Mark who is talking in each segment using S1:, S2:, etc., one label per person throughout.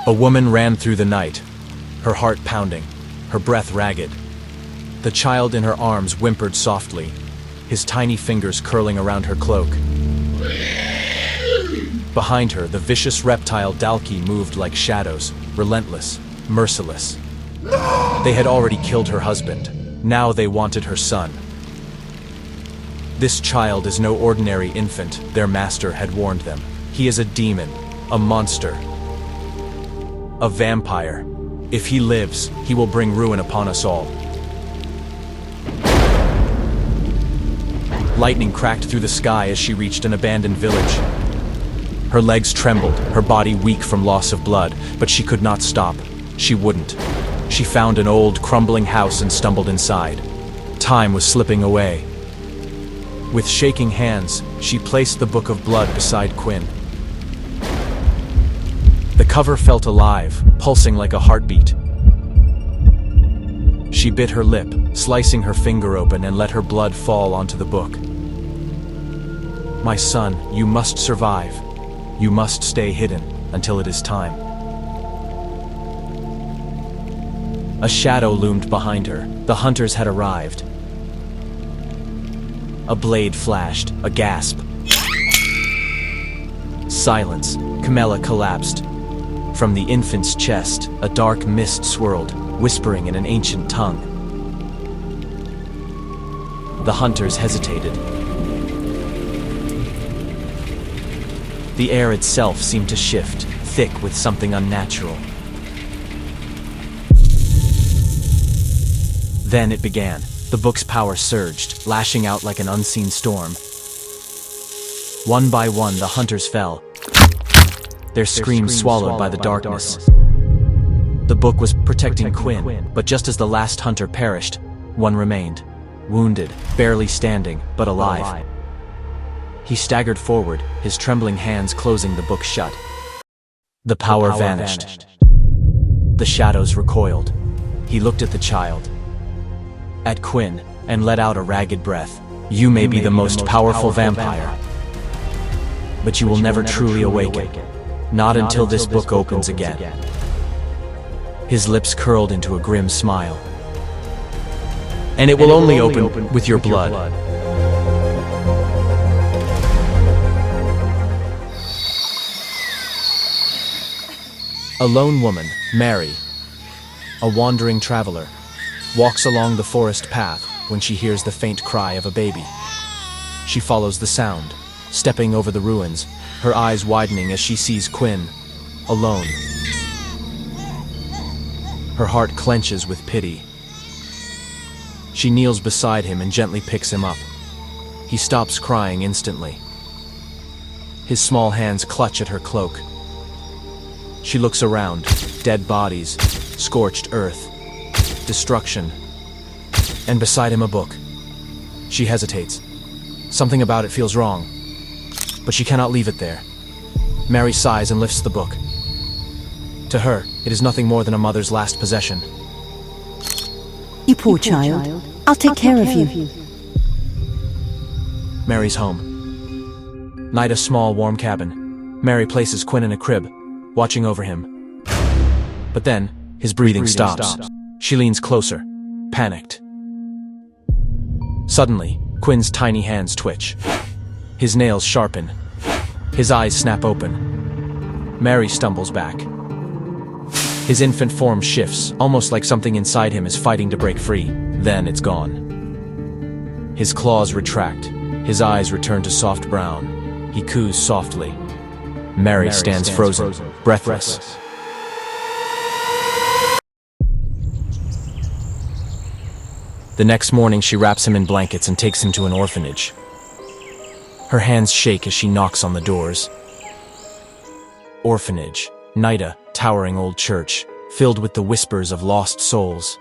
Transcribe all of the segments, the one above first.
S1: A woman ran through the night, her heart pounding, her breath ragged. The child in her arms whimpered softly, his tiny fingers curling around her cloak. Behind her, the vicious reptile Dalki moved like shadows, relentless, merciless. They had already killed her husband. Now they wanted her son. This child is no ordinary infant, their master had warned them. He is a demon, a monster, a vampire. If he lives, he will bring ruin upon us all. Lightning cracked through the sky as she reached an abandoned village. Her legs trembled, her body weak from loss of blood, but she could not stop. She wouldn't. She found an old, crumbling house and stumbled inside. Time was slipping away. With shaking hands, she placed the book of blood beside Quinn. The cover felt alive, pulsing like a heartbeat. She bit her lip, slicing her finger open, and let her blood fall onto the book. My son, you must survive. You must stay hidden until it is time. A shadow loomed behind her. The hunters had arrived. A blade flashed, a gasp. Silence. Camilla collapsed. From the infant's chest, a dark mist swirled, whispering in an ancient tongue. The hunters hesitated. The air itself seemed to shift, thick with something unnatural. Then it began. The book's power surged, lashing out like an unseen storm. One by one, the hunters fell, their screams swallowed by the darkness. The book was protecting Quinn, but just as the last hunter perished, one remained, wounded, barely standing, but alive. He staggered forward, his trembling hands closing the book shut. The power vanished. The shadows recoiled. He looked at the child, at Quinn, and let out a ragged breath. You may be the most powerful vampire, but you will never truly awaken. Not until this book opens again. His lips curled into a grim smile. And it will only open with your blood. A lone woman, Mary, a wandering traveler, walks along the forest path when she hears the faint cry of a baby. She follows the sound, stepping over the ruins, her eyes widening as she sees Quinn, alone. Her heart clenches with pity. She kneels beside him and gently picks him up. He stops crying instantly. His small hands clutch at her cloak. She looks around, dead bodies, scorched earth, destruction, and beside him a book. She hesitates. Something about it feels wrong, but she cannot leave it there. Mary sighs and lifts the book. To her, it is nothing more than a mother's last possession.
S2: You poor child. I'll take care of you.
S1: Mary's home. Night, a small, warm cabin. Mary places Quinn in a crib, watching over him. But then, his breathing stops. She leans closer, panicked. Suddenly, Quinn's tiny hands twitch. His nails sharpen. His eyes snap open. Mary stumbles back. His infant form shifts, almost like something inside him is fighting to break free. Then it's gone. His claws retract. His eyes return to soft brown. He coos softly. Mary stands frozen, breathless. The next morning, she wraps him in blankets and takes him to an orphanage. Her hands shake as she knocks on the doors. Orphanage. Night, a towering old church, filled with the whispers of lost souls.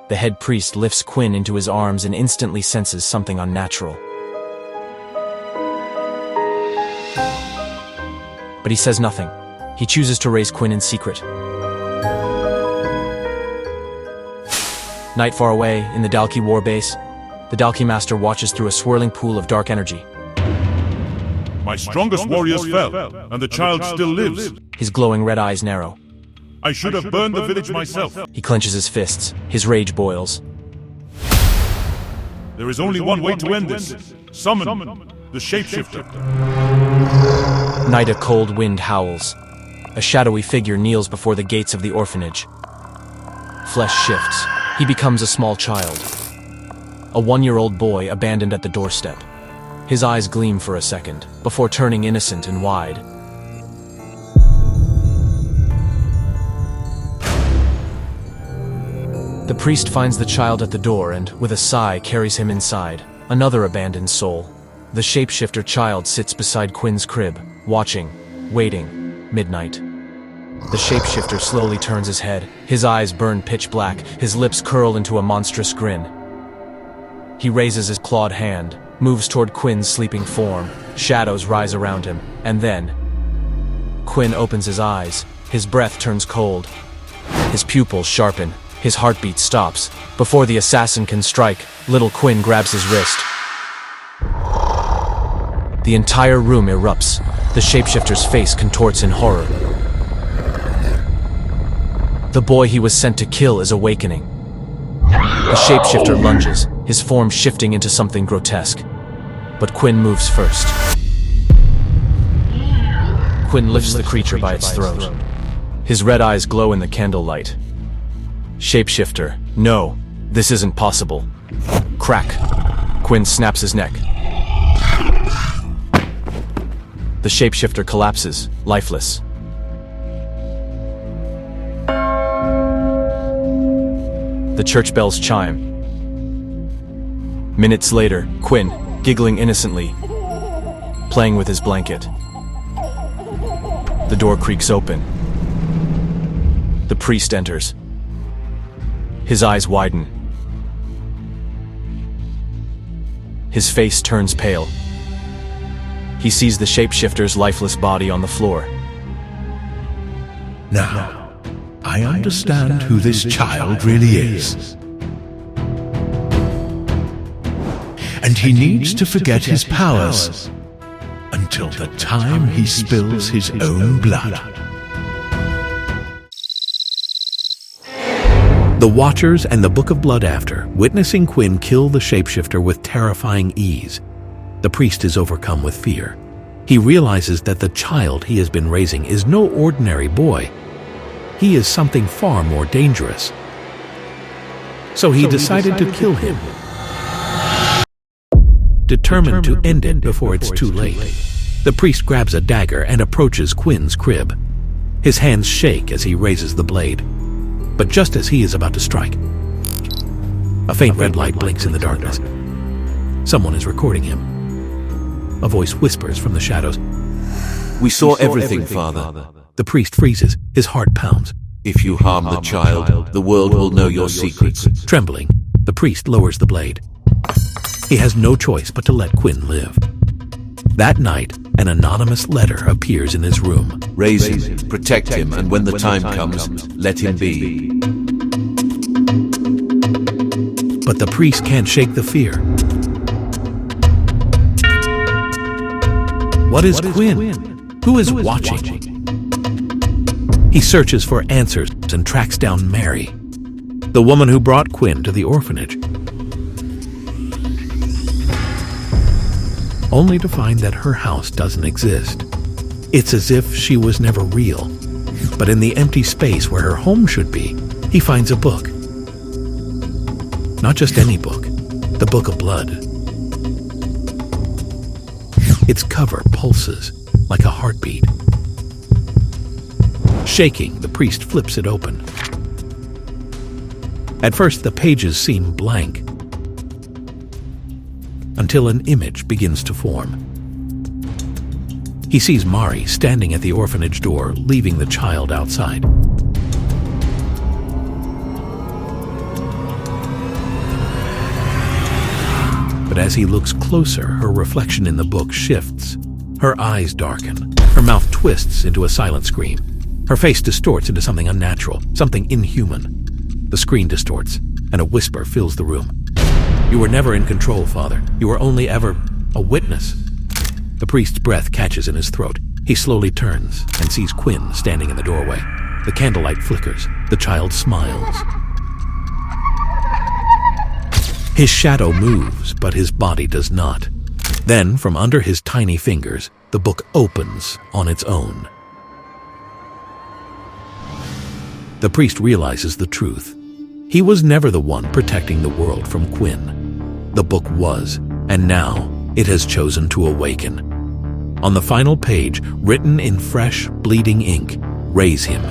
S1: The head priest lifts Quinn into his arms and instantly senses something unnatural. But he says nothing. He chooses to raise Quinn in secret. Night, far away, in the Dalki war base, the Dalki master watches through a swirling pool of dark energy.
S3: My strongest warriors fell, and the child still lives.
S1: his glowing red eyes narrow.
S3: I should have burned the village myself.
S1: He clenches his fists. His rage boils.
S3: There is only one way to end this. Summon the shapeshifter.
S1: Night, a cold wind howls. A shadowy figure kneels before the gates of the orphanage. Flesh shifts. He becomes a small child. A 1-year-old boy abandoned at the doorstep. His eyes gleam for a second, before turning innocent and wide. The priest finds the child at the door and, with a sigh, carries him inside. Another abandoned soul. The shapeshifter child sits beside Quinn's crib, watching, waiting, midnight. The shapeshifter slowly turns his head. His eyes burn pitch black, his lips curl into a monstrous grin. He raises his clawed hand, moves toward Quinn's sleeping form. Shadows rise around him, and then Quinn opens his eyes. His breath turns cold. His pupils sharpen. His heartbeat stops. Before the assassin can strike, little Quinn grabs his wrist. The entire room erupts. The shapeshifter's face contorts in horror. The boy he was sent to kill is awakening. The shapeshifter lunges, his form shifting into something grotesque. But Quinn moves first. Quinn lifts the creature by its throat. His red eyes glow in the candlelight. Shapeshifter, no, this isn't possible. Crack. Quinn snaps his neck. The shapeshifter collapses, lifeless. The church bells chime. Minutes later, Quinn, giggling innocently, playing with his blanket. The door creaks open. The priest enters. His eyes widen. His face turns pale. He sees the shapeshifter's lifeless body on the floor.
S4: Now, I understand who this child really is. And he needs to forget his powers until the time he spills his own blood. The Watchers and the Book of Blood after, witnessing Quinn kill the shapeshifter with terrifying ease. The priest is overcome with fear. He realizes that the child he has been raising is no ordinary boy. He is something far more dangerous. So he decided to kill him, determined to end it before it's too late. The priest grabs a dagger and approaches Quinn's crib. His hands shake as he raises the blade. But just as he is about to strike, a faint red light blinks in the darkness. Someone is recording him. A voice whispers from the shadows.
S5: We saw everything, Father.
S4: The priest freezes. His heart pounds.
S5: If you harm the child, the world will know your secrets.
S4: Trembling, the priest lowers the blade. He has no choice but to let Quinn live. That night, an anonymous letter appears in his room.
S5: Raise him, protect him, and when the time comes, let him be.
S4: But the priest can't shake the fear. What is Quinn? Who is watching? He searches for answers and tracks down Mary, the woman who brought Quinn to the orphanage, only to find that her house doesn't exist. It's as if she was never real. But in the empty space where her home should be, he finds a book. Not just any book, the Book of Blood. Its cover pulses like a heartbeat. Shaking, the priest flips it open. At first, the pages seem blank, until an image begins to form. He sees Mari standing at the orphanage door, leaving the child outside. But as he looks closer, her reflection in the book shifts. Her eyes darken. Her mouth twists into a silent scream. Her face distorts into something unnatural, something inhuman. The screen distorts, and a whisper fills the room. You were never in control, Father. You were only ever a witness. The priest's breath catches in his throat. He slowly turns and sees Quinn standing in the doorway. The candlelight flickers. The child smiles. His shadow moves, but his body does not. Then, from under his tiny fingers, the book opens on its own. The priest realizes the truth. He was never the one protecting the world from Quinn. The book was, and now it has chosen to awaken. On the final page, written in fresh, bleeding ink, raise him.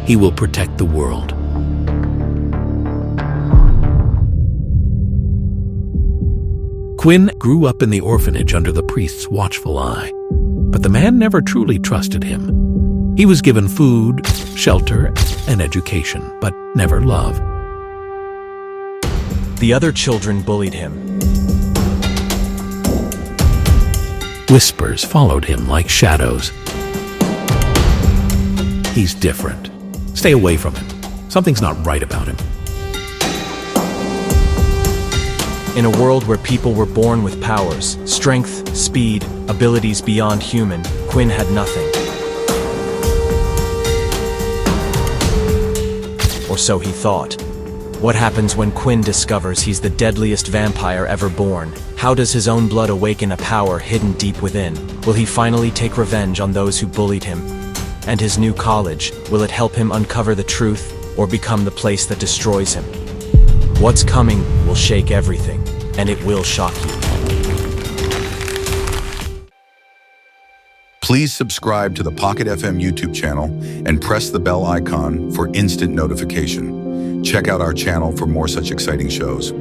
S4: He will protect the world. Quinn grew up in the orphanage under the priest's watchful eye, but the man never truly trusted him. He was given food, shelter, and education, but never love.
S1: The other children bullied him.
S4: Whispers followed him like shadows. He's different. Stay away from him. Something's not right about him.
S1: In a world where people were born with powers, strength, speed, abilities beyond human, Quinn had nothing. Or so he thought. What happens when Quinn discovers he's the deadliest vampire ever born? How does his own blood awaken a power hidden deep within? Will he finally take revenge on those who bullied him? And his new college, will it help him uncover the truth, or become the place that destroys him? What's coming will shake everything, and it will shock you.
S6: Please subscribe to the Pocket FM YouTube channel and press the bell icon for instant notification. Check out our channel for more such exciting shows.